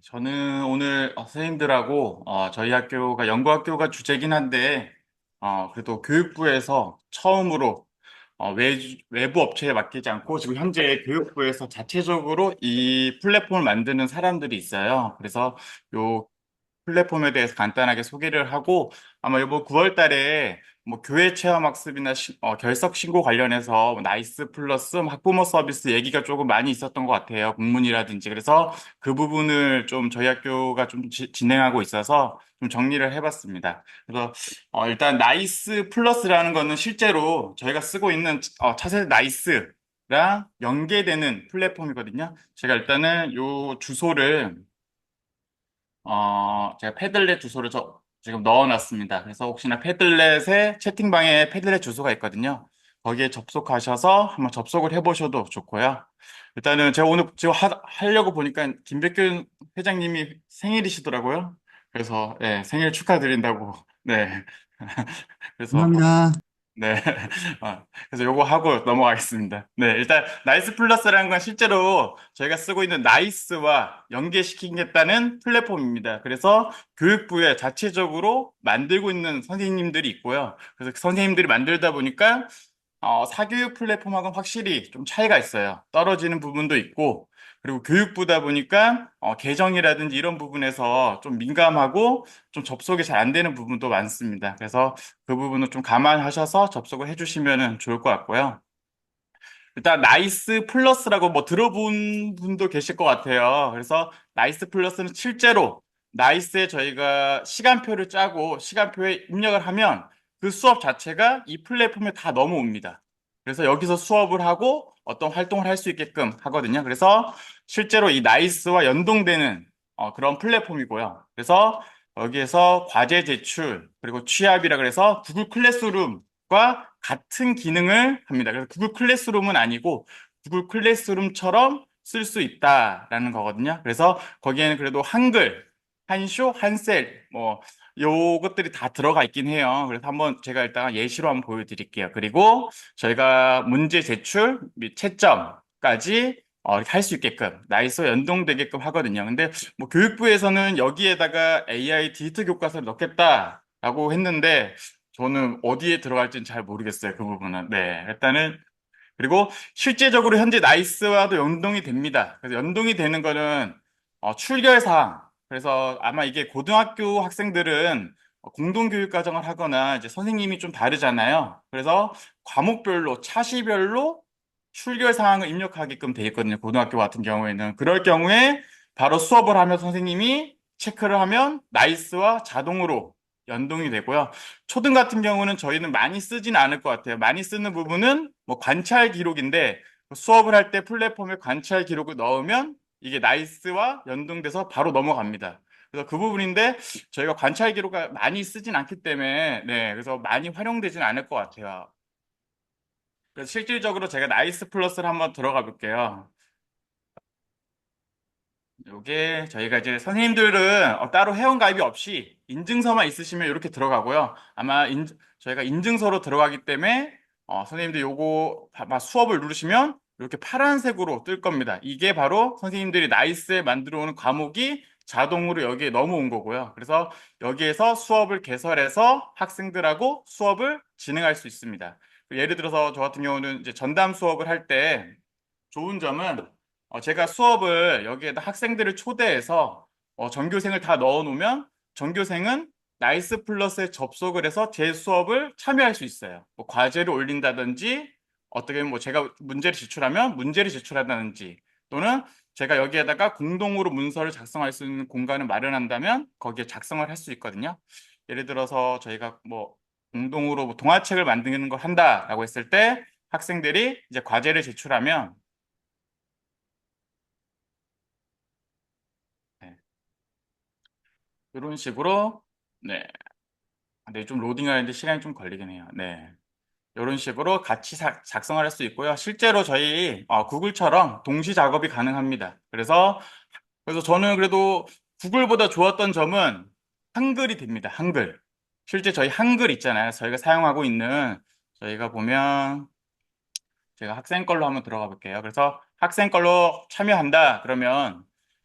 저는 오늘 선생님들하고 저희 학교가 연구학교가 주제긴 한데 그래도 교육부에서 처음으로 외부 업체에 맡기지 않고 지금 현재 교육부에서 자체적으로 이 플랫폼을 만드는 사람들이 있어요. 그래서 요 플랫폼에 대해서 간단하게 소개를 하고 아마 이번 9월 달에 뭐 교회 체험 학습이나 결석 신고 관련해서 뭐 나이스 플러스 학부모 서비스 얘기가 조금 많이 있었던 것 같아요. 공문이라든지. 그래서 그 부분을 좀 저희 학교가 좀 진행하고 있어서 좀 정리를 해봤습니다. 그래서 일단 나이스 플러스라는 거는 실제로 저희가 쓰고 있는 차세대 나이스랑 연계되는 플랫폼이거든요. 제가 일단은 요 주소를 제가 패들렛 주소를 지금 넣어놨습니다. 그래서 혹시나 패들렛에 채팅방에 패들렛 주소가 있거든요. 거기에 접속하셔서 한번 접속을 해보셔도 좋고요. 일단은 제가 오늘 지금 하려고 보니까 김백균 회장님이 생일이시더라고요. 그래서 생일 축하드린다고. 네. 그래서 감사합니다. 네. 그래서 요거 하고 넘어가겠습니다. 네. 일단, 나이스 플러스라는 건 실제로 저희가 쓰고 있는 나이스와 연계시키겠다는 플랫폼입니다. 그래서 교육부에 자체적으로 만들고 있는 선생님들이 있고요. 그래서 그 선생님들이 만들다 보니까 사교육 플랫폼하고는 확실히 좀 차이가 있어요. 떨어지는 부분도 있고, 그리고 교육부다 보니까 계정이라든지 이런 부분에서 좀 민감하고 좀 접속이 잘 안 되는 부분도 많습니다. 그래서 그 부분을 좀 감안하셔서 접속을 해주시면 좋을 것 같고요. 일단 나이스 플러스라고 뭐 들어본 분도 계실 것 같아요. 그래서 나이스 플러스는 실제로 나이스에 저희가 시간표를 짜고 시간표에 입력을 하면 그 수업 자체가 이 플랫폼에 다 넘어옵니다. 그래서 여기서 수업을 하고 어떤 활동을 할 수 있게끔 하거든요. 그래서 실제로 이 나이스와 연동되는 그런 플랫폼이고요. 그래서 여기에서 과제 제출 그리고 취합이라 그래서 구글 클래스룸과 같은 기능을 합니다. 그래서 구글 클래스룸은 아니고 구글 클래스룸처럼 쓸 수 있다라는 거거든요. 그래서 거기에는 그래도 한글, 한쇼, 한셀, 뭐 요것들이 다 들어가 있긴 해요. 그래서 한번 제가 일단 예시로 한번 보여드릴게요. 그리고 저희가 문제 제출 및 채점까지 이렇게 할 수 있게끔 나이스와 연동되게끔 하거든요. 근데 뭐 교육부에서는 여기에다가 AI 디지털 교과서를 넣겠다라고 했는데 저는 어디에 들어갈지는 잘 모르겠어요. 그 부분은. 네. 일단은 그리고 실제적으로 현재 나이스와도 연동이 됩니다. 그래서 연동이 되는 거는 출결 사항. 그래서 아마 이게 고등학교 학생들은 공동교육 과정을 하거나 이제 선생님이 좀 다르잖아요. 그래서 과목별로 차시별로 출결 사항을 입력하게끔 돼 있거든요. 고등학교 같은 경우에는 그럴 경우에 바로 수업을 하면 선생님이 체크를 하면 나이스와 자동으로 연동이 되고요. 초등 같은 경우는 저희는 많이 쓰진 않을 것 같아요. 많이 쓰는 부분은 뭐 관찰 기록인데 수업을 할 때 플랫폼에 관찰 기록을 넣으면 이게 나이스와 연동돼서 바로 넘어갑니다. 그래서 그 부분인데 저희가 관찰 기록을 많이 쓰진 않기 때문에 네, 그래서 많이 활용되진 않을 것 같아요. 그래서 실질적으로 제가 나이스 플러스를 한번 들어가 볼게요. 요게 저희가 이제 선생님들은 따로 회원가입이 없이 인증서만 있으시면 이렇게 들어가고요. 아마 저희가 인증서로 들어가기 때문에 선생님들 요거 수업을 누르시면 이렇게 파란색으로 뜰 겁니다. 이게 바로 선생님들이 나이스에 만들어 오는 과목이 자동으로 여기에 넘어온 거고요. 그래서 여기에서 수업을 개설해서 학생들하고 수업을 진행할 수 있습니다. 예를 들어서 저 같은 경우는 이제 전담 수업을 할 때 좋은 점은 제가 수업을 여기에다 학생들을 초대해서 전교생을 다 넣어놓으면 전교생은 나이스 플러스에 접속을 해서 제 수업을 참여할 수 있어요. 뭐 과제를 올린다든지 어떻게 뭐 제가 문제를 제출하면 문제를 제출한다든지 또는 제가 여기에다가 공동으로 문서를 작성할 수 있는 공간을 마련한다면 거기에 작성을 할 수 있거든요. 예를 들어서 저희가 뭐 공동으로 뭐 동화책을 만드는 걸 한다라고 했을 때 학생들이 이제 과제를 제출하면 네, 이런 식으로 네. 근데 좀 로딩하는데 시간이 좀 걸리긴 해요. 네. 이런 식으로 같이 작성을 할 수 있고요. 실제로 저희 구글처럼 동시 작업이 가능합니다. 그래서 저는 그래도 구글보다 좋았던 점은 한글이 됩니다. 한글. 실제 저희 한글 있잖아요. 저희가 사용하고 있는 저희가 보면 제가 학생 걸로 한번 들어가 볼게요. 그래서 학생 걸로 참여한다. 그러면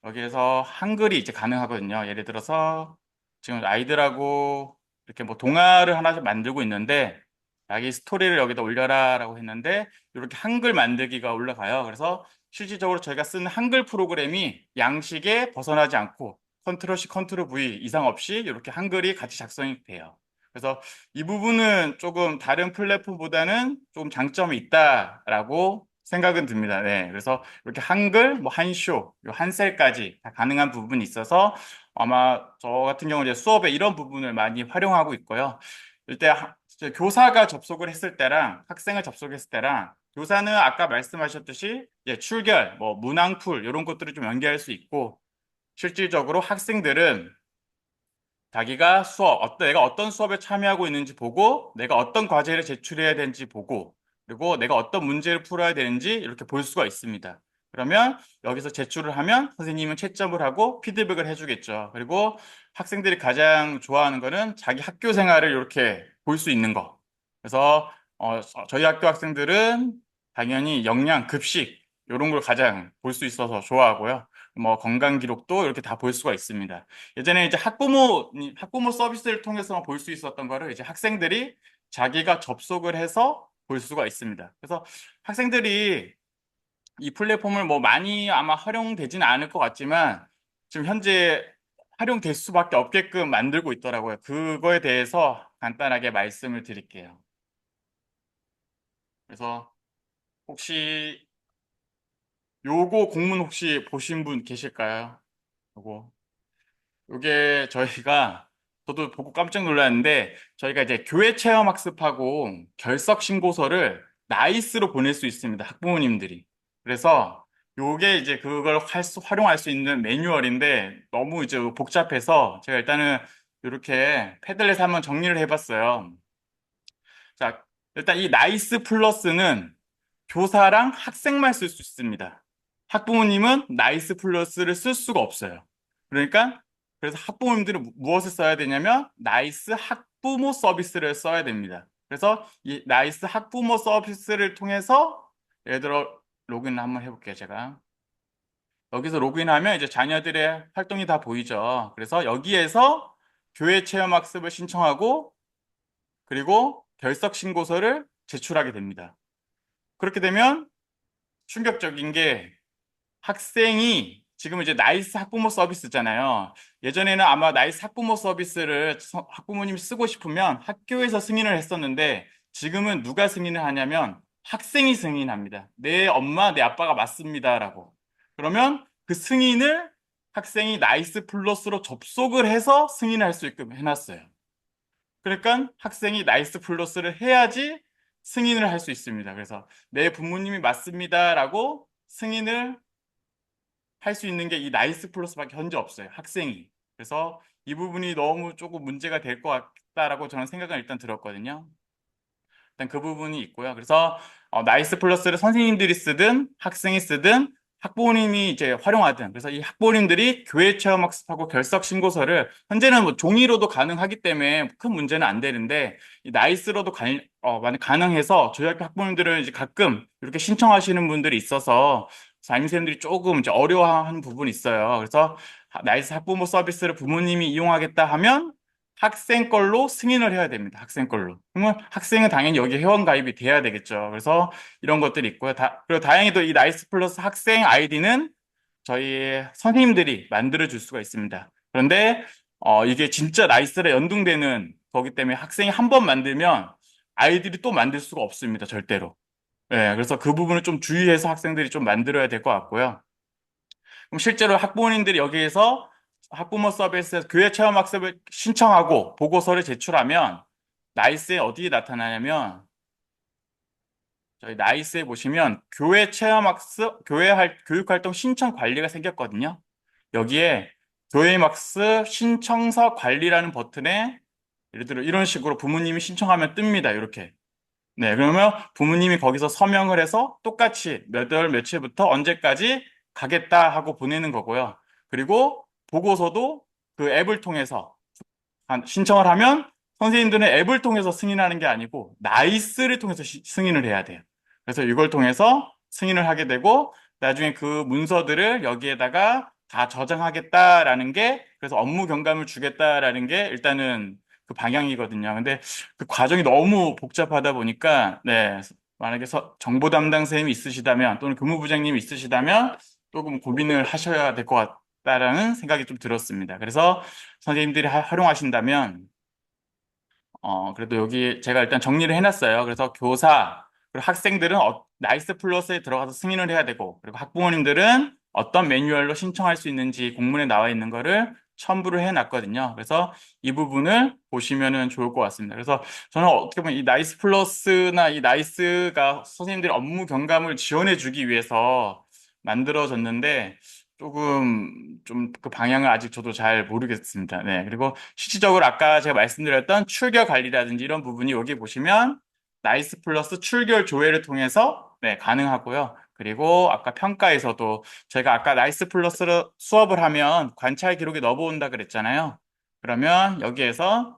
여기에서 한글이 이제 가능하거든요. 예를 들어서 지금 아이들하고 이렇게 뭐 동화를 하나씩 만들고 있는데 자기 스토리를 여기다 올려라라고 했는데 이렇게 한글 만들기가 올라가요. 그래서 실질적으로 저희가 쓰는 한글 프로그램이 양식에 벗어나지 않고 컨트롤 C, 컨트롤 V 이상 없이 이렇게 한글이 같이 작성이 돼요. 그래서 이 부분은 조금 다른 플랫폼보다는 좀 장점이 있다라고 생각은 듭니다. 네. 그래서 이렇게 한글, 뭐 한쇼, 한 셀까지 다 가능한 부분이 있어서 아마 저 같은 경우는 이제 수업에 이런 부분을 많이 활용하고 있고요. 일단 이제 교사가 접속을 했을 때랑 학생을 접속했을 때랑 교사는 아까 말씀하셨듯이 이제 출결, 뭐 문항풀 이런 것들을 좀 연계할 수 있고 실질적으로 학생들은 자기가 내가 어떤 수업에 참여하고 있는지 보고, 내가 어떤 과제를 제출해야 되는지 보고, 그리고 내가 어떤 문제를 풀어야 되는지 이렇게 볼 수가 있습니다. 그러면 여기서 제출을 하면 선생님은 채점을 하고 피드백을 해주겠죠. 그리고 학생들이 가장 좋아하는 거는 자기 학교 생활을 이렇게 볼 수 있는 거. 그래서 저희 학교 학생들은 당연히 영양, 급식 이런 걸 가장 볼 수 있어서 좋아하고요. 뭐 건강 기록도 이렇게 다 볼 수가 있습니다. 예전에 이제 학부모 서비스를 통해서 볼 수 있었던 거를 이제 학생들이 자기가 접속을 해서 볼 수가 있습니다. 그래서 학생들이 이 플랫폼을 뭐 많이 아마 활용되지는 않을 것 같지만 지금 현재 활용될 수밖에 없게끔 만들고 있더라고요. 그거에 대해서 간단하게 말씀을 드릴게요. 그래서 혹시 요거 공문 혹시 보신 분 계실까요? 요거. 요게 저도 보고 깜짝 놀랐는데 저희가 이제 교회 체험 학습하고 결석 신고서를 나이스로 보낼 수 있습니다. 학부모님들이. 그래서 요게 이제 그걸 활용할 수 있는 매뉴얼인데 너무 이제 복잡해서 제가 일단은 이렇게 패들렛 한번 정리를 해봤어요. 자, 일단 이 나이스 플러스는 교사랑 학생만 쓸 수 있습니다. 학부모님은 나이스 플러스를 쓸 수가 없어요. 그러니까 그래서 학부모님들은 무엇을 써야 되냐면 나이스 학부모 서비스를 써야 됩니다. 그래서 이 나이스 학부모 서비스를 통해서 예를 들어 로그인 한번 해볼게요, 제가. 여기서 로그인하면 이제 자녀들의 활동이 다 보이죠. 그래서 여기에서 교회 체험 학습을 신청하고 그리고 결석 신고서를 제출하게 됩니다. 그렇게 되면 충격적인 게 학생이 지금 이제 나이스 학부모 서비스잖아요. 예전에는 아마 나이스 학부모 서비스를 학부모님이 쓰고 싶으면 학교에서 승인을 했었는데 지금은 누가 승인을 하냐면 학생이 승인합니다. 내 엄마, 내 아빠가 맞습니다라고. 그러면 그 승인을 학생이 나이스 플러스로 접속을 해서 승인할 수 있게끔 해놨어요. 그러니까 학생이 나이스 플러스를 해야지 승인을 할 수 있습니다. 그래서 내 부모님이 맞습니다라고 승인을 할 수 있는 게 이 나이스 플러스밖에 현재 없어요. 학생이. 그래서 이 부분이 너무 조금 문제가 될 것 같다라고 저는 생각을 일단 들었거든요. 일단 그 부분이 있고요. 그래서 나이스 플러스를 선생님들이 쓰든 학생이 쓰든 학부모님이 이제 활용하든 그래서 이 학부모님들이 교회 체험 학습하고 결석 신고서를 현재는 뭐 종이로도 가능하기 때문에 큰 문제는 안 되는데 이 나이스로도 많이 가능해서 저희 학교 학부모님들은 이제 가끔 이렇게 신청하시는 분들이 있어서 담임선생님들이 조금 이제 어려워하는 부분이 있어요. 그래서 나이스 학부모 서비스를 부모님이 이용하겠다 하면 학생 걸로 승인을 해야 됩니다. 학생 걸로. 그러면 학생은 당연히 여기 회원 가입이 돼야 되겠죠. 그래서 이런 것들이 있고요. 그리고 다행히도 이 나이스 플러스 학생 아이디는 저희 선생님들이 만들어 줄 수가 있습니다. 그런데 이게 진짜 나이스랑 연동되는 거기 때문에 학생이 한 번 만들면 아이들이 또 만들 수가 없습니다. 절대로. 네, 그래서 그 부분을 좀 주의해서 학생들이 좀 만들어야 될 것 같고요. 그럼 실제로 학부모님들이 여기에서 학부모 서비스에서 교회 체험 학습을 신청하고 보고서를 제출하면 나이스에 어디에 나타나냐면 저희 나이스에 보시면 교회 체험 학습, 교육 활동 신청 관리가 생겼거든요. 여기에 교회 학습 신청서 관리라는 버튼에 예를 들어 이런 식으로 부모님이 신청하면 뜹니다. 이렇게. 네, 그러면 부모님이 거기서 서명을 해서 똑같이 몇 월 며칠부터 언제까지 가겠다 하고 보내는 거고요. 그리고 보고서도 그 앱을 통해서 신청을 하면 선생님들은 앱을 통해서 승인하는 게 아니고 나이스를 통해서 승인을 해야 돼요. 그래서 이걸 통해서 승인을 하게 되고 나중에 그 문서들을 여기에다가 다 저장하겠다라는 게 그래서 업무 경감을 주겠다라는 게 일단은 그 방향이거든요. 근데 그 과정이 너무 복잡하다 보니까 네. 만약에 정보 담당 선생님이 있으시다면 또는 교무부장님이 있으시다면 조금 고민을 하셔야 될 것 같다라는 생각이 좀 들었습니다. 그래서 선생님들이 활용하신다면 그래도 여기 제가 일단 정리를 해놨어요. 그래서 교사, 그리고 학생들은 나이스 플러스에 들어가서 승인을 해야 되고, 그리고 학부모님들은 어떤 매뉴얼로 신청할 수 있는지 공문에 나와 있는 거를 첨부를 해놨거든요. 그래서 이 부분을 보시면은 좋을 것 같습니다. 그래서 저는 어떻게 보면 이 나이스 플러스나 이 나이스가 선생님들의 업무 경감을 지원해 주기 위해서 만들어졌는데, 조금 좀 그 방향을 아직 저도 잘 모르겠습니다. 네. 그리고 실질적으로 아까 제가 말씀드렸던 출결 관리라든지 이런 부분이 여기 보시면 나이스 플러스 출결 조회를 통해서 네, 가능하고요. 그리고 아까 평가에서도 제가 아까 나이스 플러스로 수업을 하면 관찰 기록에 넣어본다 그랬잖아요. 그러면 여기에서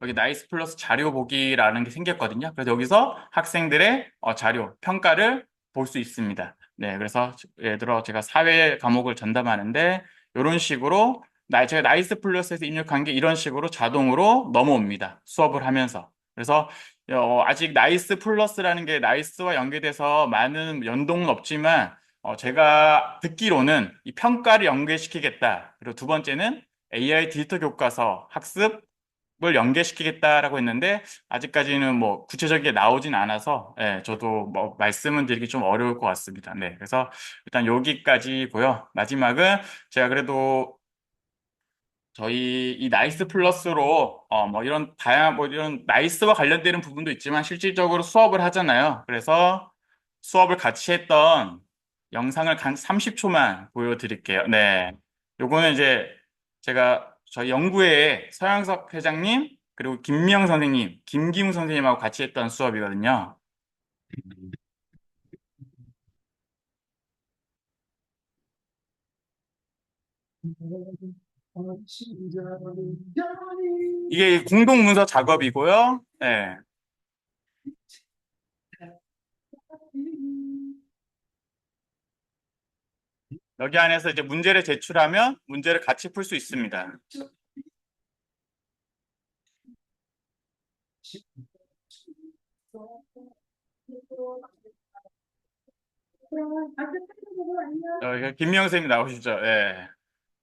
여기 나이스 플러스 자료 보기라는 게 생겼거든요. 그래서 여기서 학생들의 자료, 평가를 볼 수 있습니다. 네, 그래서 예를 들어 제가 사회 과목을 전담하는데 이런 식으로 제가 나이스 플러스에서 입력한 게 이런 식으로 자동으로 넘어옵니다. 수업을 하면서. 그래서 아직 나이스 플러스라는 게 나이스와 연계돼서 많은 연동은 없지만 제가 듣기로는 이 평가를 연계시키겠다. 그리고 두 번째는 AI 디지털 교과서 학습 을 연계시키겠다라고 했는데 아직까지는 뭐 구체적인 게 나오진 않아서 예, 저도 뭐 말씀은 드리기 좀 어려울 것 같습니다. 네, 그래서 일단 여기까지고요. 마지막은 제가 그래도 저희 이 나이스 플러스로 뭐 이런 다양 뭐 이런 나이스와 관련되는 부분도 있지만 실질적으로 수업을 하잖아요. 그래서 수업을 같이 했던 영상을 간 30초만 보여드릴게요. 네, 요거는 이제 제가 저희 연구회의 서양석 회장님 그리고 김미영 선생님, 김기무 선생님하고 같이 했던 수업이거든요. 이게 공동 문서 작업이고요. 네. 여기 안에서 이제 문제를 제출하면 문제를 같이 풀 수 있습니다. 김미영 선생님 나오시죠? 예.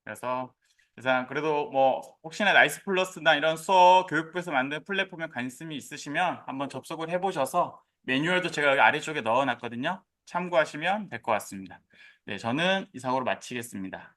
그래서 일단 그래도 뭐 혹시나 나이스 플러스나 이런 수어 교육부에서 만든 플랫폼에 관심이 있으시면 한번 접속을 해보셔서 매뉴얼도 제가 여기 아래쪽에 넣어놨거든요. 참고하시면 될 것 같습니다. 네, 저는 이상으로 마치겠습니다.